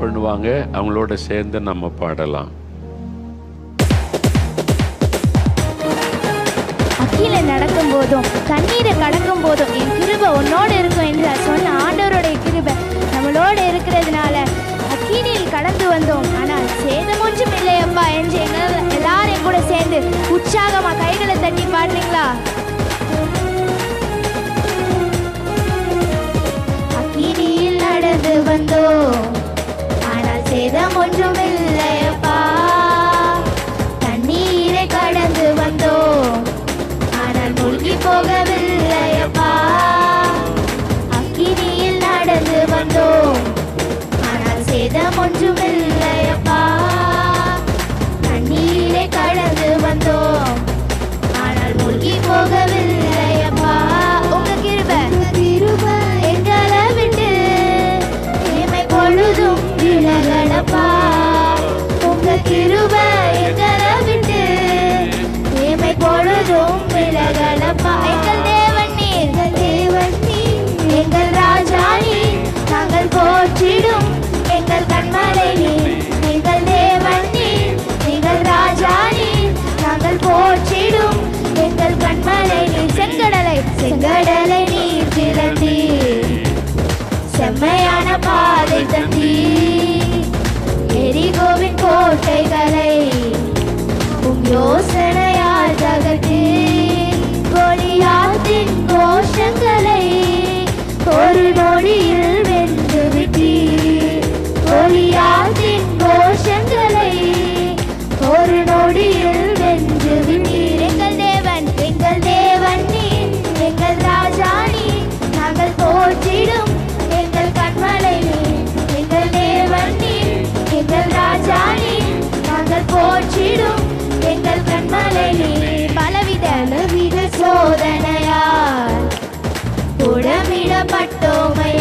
பண்ணுவாங்க. அவங்களோட சேர்ந்து நம்ம பாடலாம். அக்கில நடக்கும் போதும் தண்ணீரை கடக்கும் போதும் என் கிருபை உன்னோடு இருக்கும் என்று சொன்ன ஆண்டவருடைய கிருபை நம்மளோட இருக்கிறதுனால அக்கினியில் கடந்து வந்தோம், ஆனால் சேதம் ஒன்றும் இல்லையப்பா என்று எல்லாரையும் கூட சேர்ந்து உற்சாகமா கைகளை தட்டி பாடுறீங்களா? அக்கினியில் நடந்து வந்தோம், ஆனால் சேதம் ஒன்றும் இல்லையப்பா. தண்ணீரை கடந்து வந்தோம், ஆனால் மூழ்கி போகவில்லையப்பா. அக்கினியில் நடந்து வந்தோம், ஆனால் சேதம் ஒன்றும் இல்லையப்பா. தண்ணீரை கடந்து வந்தோம், ஆனால் மூழ்கி போகவில்லையப்பா. உங்க கிருபை எங்களை விட்டு தீமை பொழுதும் விலகலப்பா. உங்க கிருபை எங்களை விட்டு தீமை பொழுதும் விலகலப்பா. எங்கள் தேவன் நீர், எங்கள் ராஜா நீர், நாங்கள் போற்றிடும் எங்கள் கண்மலை நீர். எங்கள் தேவன் நீர், எங்கள் ராஜா நீர், நாங்கள் போற்றிடும் எங்கள் கண்மலை நீர். செங்கடலை நீர் திறந்தீ, செம்மையான பாதை தந்தீ. எரிகோவின் கோட்டைகளை யோசனையால் தகர்த்தீ. கோலியாத்தின் கோஷங்களை ஒரு நொடியில் வென்று விட்டீர். கோலியாத்தின் கோஷங்களை ஒரு நொடியில் வென்று விட்டீர். எங்கள் தேவன் நீர், எங்கள் ராஜா நீர், நாங்கள் போற்றிடும் எங்கள் கண்மலை நீர். எங்கள் தேவன் நீர், எங்கள் ராஜா நீர், நாங்கள் போற்றிடும் எங்கள் கண்மலை நீர். பலவித சோதனையால் புடமிடப்பட்டோமையா,